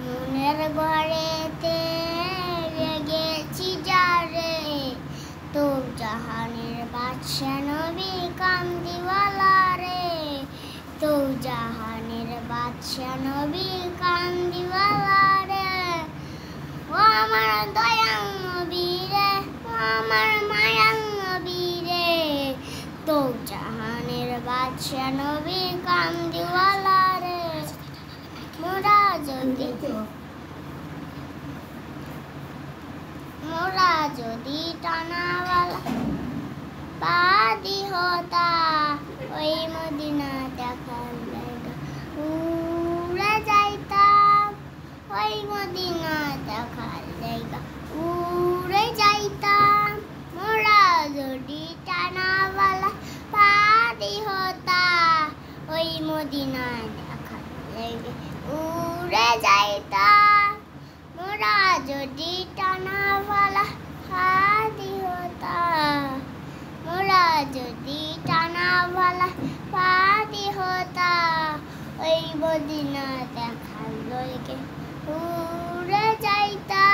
মনের ঘরেতে রেগেছি যারে, তো জাহানের বাদশা নবী কামদিওয়ালা রে, তো জাহানের বাদশা নবী কামদিওয়ালা রে। ও আমার দয়াল নবী রে, ও আমার মায়াল নবী রে, তো জাহানের বাদশা নবী কামদিওয়ালা রে। মোরা যদি টানাওয়ালা বাদি হতা, ওই মদিনা দেখার জায়গা উড়ে যাইতাম, ওই মদিনা দেখার জায়গা উড়ে যাইতাম। মোরা যদি টানাওয়ালা বাদি হতা, ওই মদিনা দেখার জায়গা উড়ে যাইতাম। মোরা যদি টানাওয়ালা বাদি হতা, মোরা যদি টানাওয়ালা বাদি হতা, ওই মদিনা দেখার জায়গা উড়ে যাইতাম।